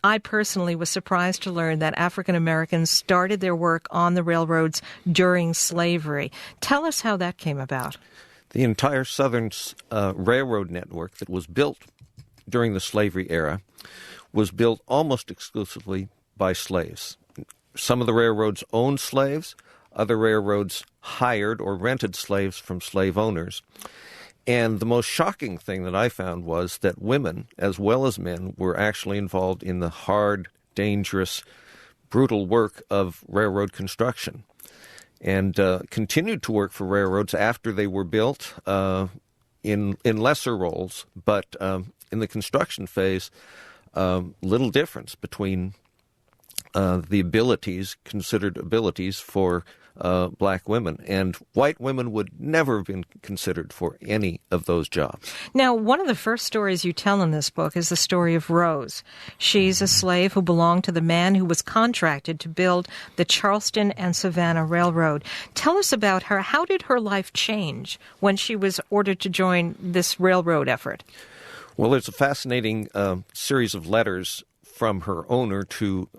I personally was surprised to learn that African Americans started their work on the railroads during slavery. Tell us how that came about. The entire Southern railroad network that was built during the slavery era was built almost exclusively by slaves. Some of the railroads owned slaves. Other railroads hired or rented slaves from slave owners. And the most shocking thing that I found was that women, as well as men, were actually involved in the hard, dangerous, brutal work of railroad construction, and continued to work for railroads after they were built in lesser roles. But in the construction phase, little difference between the abilities, considered abilities for black women, and white women would never have been considered for any of those jobs. Now, one of the first stories you tell in this book is the story of Rose. She's a slave who belonged to the man who was contracted to build the Charleston and Savannah Railroad. Tell us about her. How did her life change when she was ordered to join this railroad effort? Well, there's a fascinating series of letters from her owner to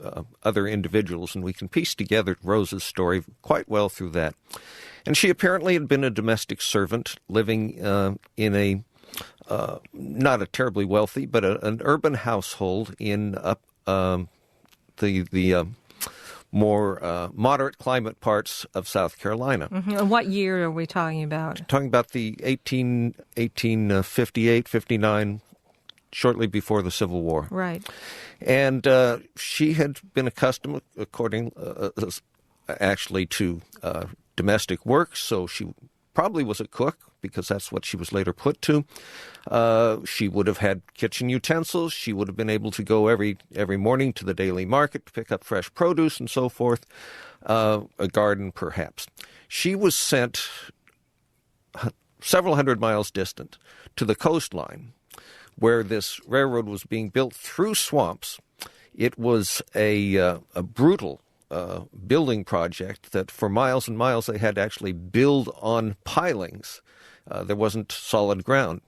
other individuals, and we can piece together Rose's story quite well through that. And she apparently had been a domestic servant living in a not a terribly wealthy, but an urban household in the more moderate climate parts of South Carolina. Mm-hmm. And what year are we talking about? Talking about the 1858, 59, shortly before the Civil War. Right. And she had been accustomed, actually to domestic work, so she probably was a cook, because that's what she was later put to. She would have had kitchen utensils. She would have been able to go every morning to the daily market to pick up fresh produce and so forth, a garden perhaps. She was sent several hundred miles distant to the coastline, where this railroad was being built through swamps. It was a brutal building project that for miles and miles they had to actually build on pilings. There wasn't solid ground.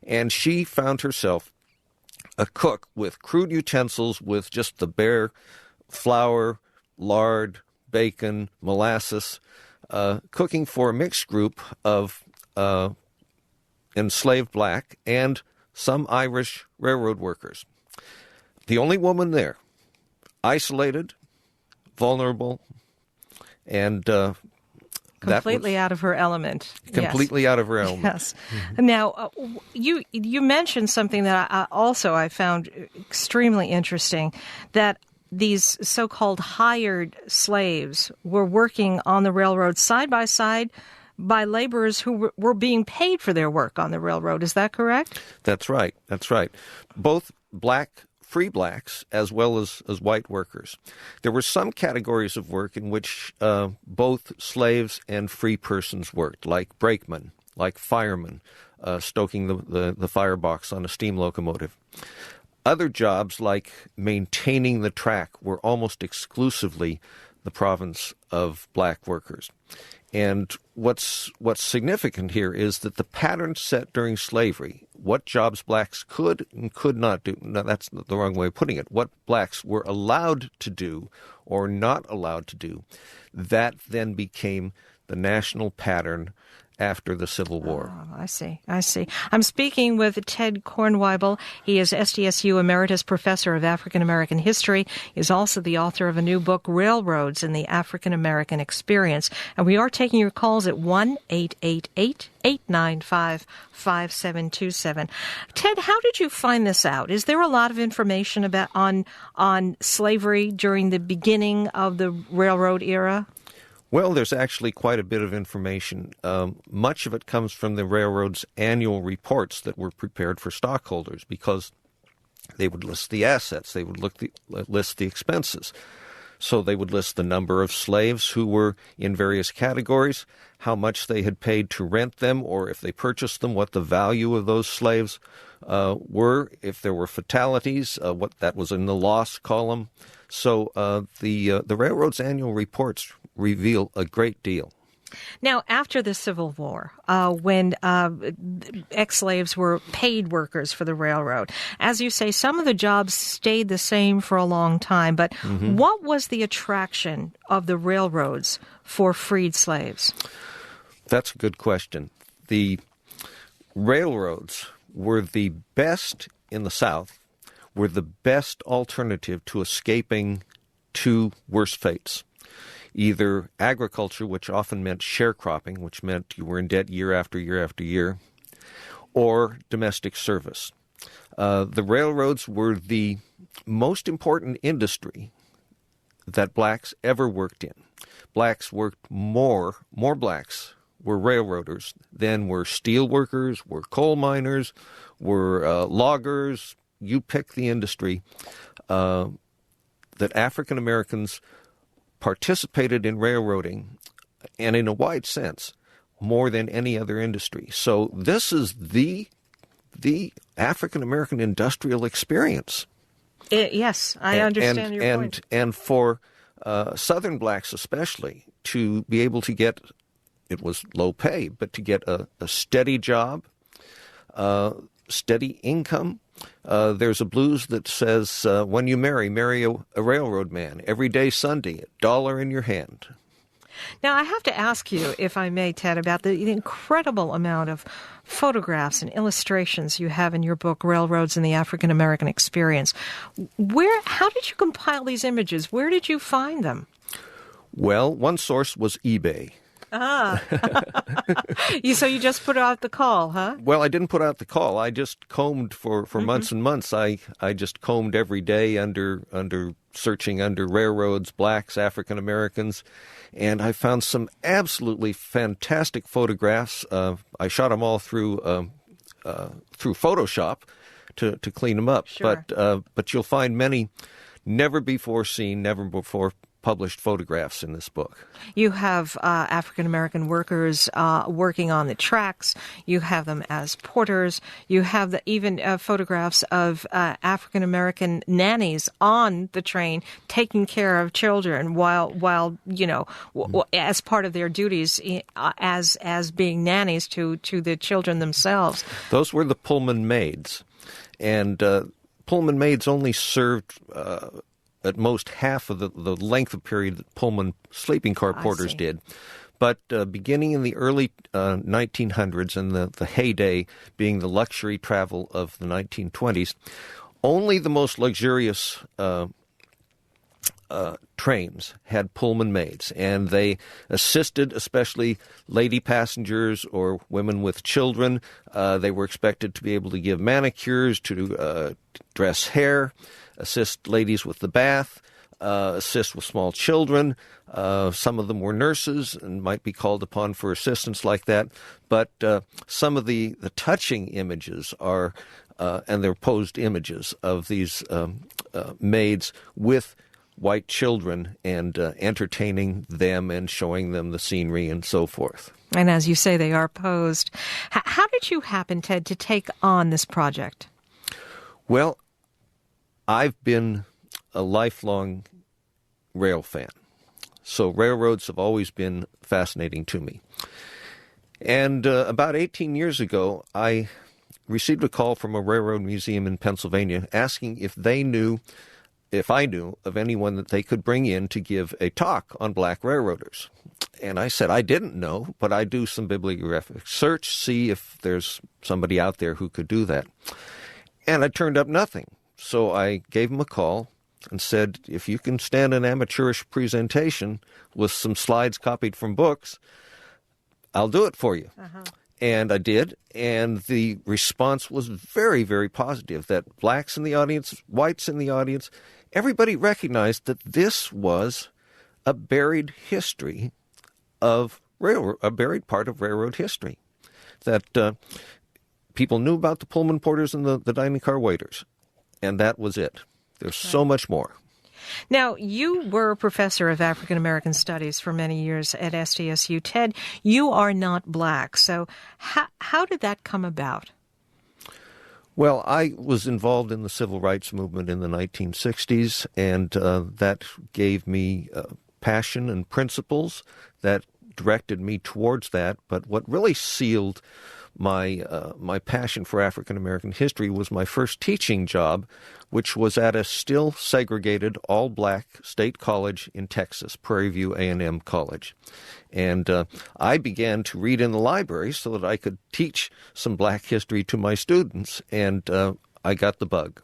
And she found herself a cook with crude utensils, with just the bare flour, lard, bacon, molasses, cooking for a mixed group of enslaved black and some Irish railroad workers. The only woman there, isolated, vulnerable, and completely out of her element. Completely out of her element. Yes. Now, you mentioned something that I found extremely interesting, that these so-called hired slaves were working on the railroad side by side by laborers who were being paid for their work on the railroad. Is that correct? That's right. That's right. Both free blacks as well as white workers. There were some categories of work in which both slaves and free persons worked, like brakemen, like firemen, stoking the firebox on a steam locomotive. Other jobs, like maintaining the track, were almost exclusively the province of black workers. And what's significant here is that the pattern set during slavery, what jobs blacks could and could not do, no, that's the wrong way of putting it, what blacks were allowed to do or not allowed to do, that then became the national pattern after the Civil War. Oh, I see. I'm speaking with Ted Kornweibel. He is SDSU Emeritus Professor of African American History. He is also the author of a new book, RailRoadz and the African American Experience. And we are taking your calls at 1-888-895-5727. Ted, how did you find this out? Is there a lot of information about on slavery during the beginning of the railroad era? Well, there's actually quite a bit of information. Much of it comes from the railroad's annual reports that were prepared for stockholders, because they would list the assets, they would list the expenses. So they would list the number of slaves who were in various categories, how much they had paid to rent them, or if they purchased them, what the value of those slaves were, if there were fatalities, what that was in the loss column. So the railroad's annual reports reveal a great deal. Now, after the Civil War, when ex-slaves were paid workers for the railroad, as you say, some of the jobs stayed the same for a long time. But what was the attraction of the railroads for freed slaves? That's a good question. The railroads were the best in the South, were the best alternative to escaping two worse fates. Either agriculture, which often meant sharecropping, which meant you were in debt year after year after year, or domestic service. The railroads were the most important industry that blacks ever worked in. Blacks worked more blacks were railroaders than were steel workers, were coal miners, were loggers. You pick the industry that African Americans participated in railroading, and in a wide sense, more than any other industry. So this is the African American industrial experience. Yes, I understand your point. And for Southern blacks especially, to be able to get, it was low pay, but to get a steady job, steady income. There's a blues that says, when you marry a railroad man. Every day Sunday, $1 in your hand. Now, I have to ask you, if I may, Ted, about the incredible amount of photographs and illustrations you have in your book, RailRoadz and the African American Experience. How did you compile these images? Where did you find them? Well, one source was eBay. Ah. So you just put out the call, huh? Well, I didn't put out the call. I just combed for months and months. I just combed every day searching under railroads, blacks, African Americans, and I found some absolutely fantastic photographs. I shot them all through Photoshop to clean them up. Sure. But you'll find many never before seen, never before published photographs in this book. You have African-American workers working on the tracks. You have them as porters. You have even photographs of African-American nannies on the train taking care of children while as part of their duties as being nannies to the children themselves. Those were the Pullman maids. And Pullman maids only served at most half of the length of period that Pullman sleeping car porters did. But beginning in the early 1900s and the heyday being the luxury travel of the 1920s, only the most luxurious trains had Pullman maids, and they assisted especially lady passengers or women with children. They were expected to be able to give manicures, to dress hair, assist ladies with the bath, assist with small children. Some of them were nurses and might be called upon for assistance like that. But some of the touching images are, and they're posed images of these maids with white children and entertaining them and showing them the scenery and so forth. And as you say, they are posed. How did you happen, Ted, to take on this project? Well, I've been a lifelong rail fan, so railroads have always been fascinating to me. And about 18 years ago, I received a call from a railroad museum in Pennsylvania asking if I knew of anyone that they could bring in to give a talk on black railroaders. And I said, I didn't know, but I do some bibliographic search, see if there's somebody out there who could do that. And I turned up nothing. So I gave him a call and said, if you can stand an amateurish presentation with some slides copied from books, I'll do it for you. Uh-huh. And I did, and the response was very, very positive, that blacks in the audience, whites in the audience, everybody recognized that this was a buried history of railroad, a buried part of railroad history, that people knew about the Pullman porters and the dining car waiters. And that was it. There's so much more. Now, you were a professor of African American Studies for many years at SDSU. Ted, you are not black. So how did that come about? Well, I was involved in the civil rights movement in the 1960s, and that gave me passion and principles that directed me towards that. But what really sealed my passion for African American history was my first teaching job, which was at a still segregated all-black state college in Texas, Prairie View A&M College. And I began to read in the library so that I could teach some black history to my students, and I got the bug.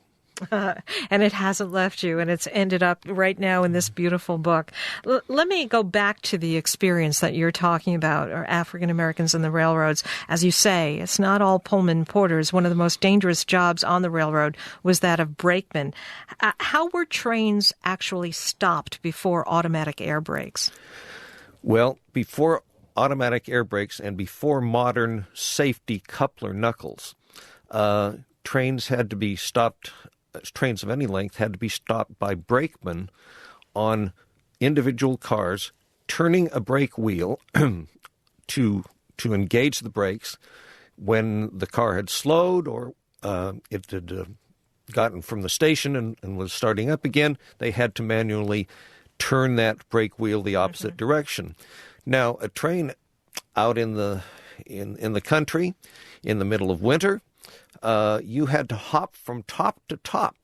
And it hasn't left you, and it's ended up right now in this beautiful book. Let me go back to the experience that you're talking about, or African Americans and the railroads. As you say, it's not all Pullman porters. One of the most dangerous jobs on the railroad was that of brakeman. How were trains actually stopped before automatic air brakes? Well, before automatic air brakes and before modern safety coupler knuckles, trains had to be stopped. Trains of any length had to be stopped by brakemen on individual cars, turning a brake wheel to engage the brakes when the car had slowed or it had gotten from the station and was starting up again. They had to manually turn that brake wheel the opposite direction. Now, a train out in the country in the middle of winter, you had to hop from top to top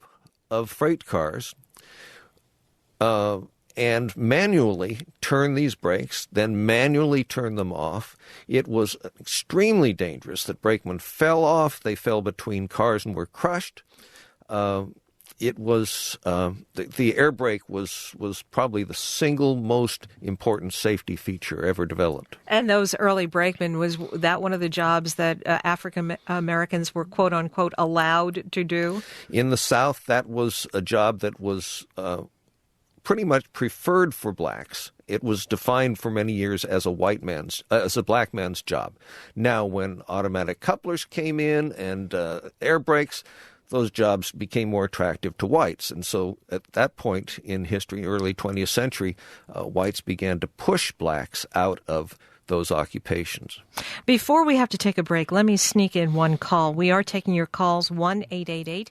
of freight cars and manually turn these brakes, then manually turn them off. It was extremely dangerous that brakemen fell off. They fell between cars and were crushed. It was the air brake was probably the single most important safety feature ever developed. And those early brakemen, was that one of the jobs that African Americans were quote unquote allowed to do? In the South, that was a job that was pretty much preferred for blacks. It was defined for many years as a black man's job. Now, when automatic couplers came in and air brakes, those jobs became more attractive to whites. And so at that point in history, early 20th century, whites began to push blacks out of those occupations. Before we have to take a break, let me sneak in one call. We are taking your calls, 1-888-89.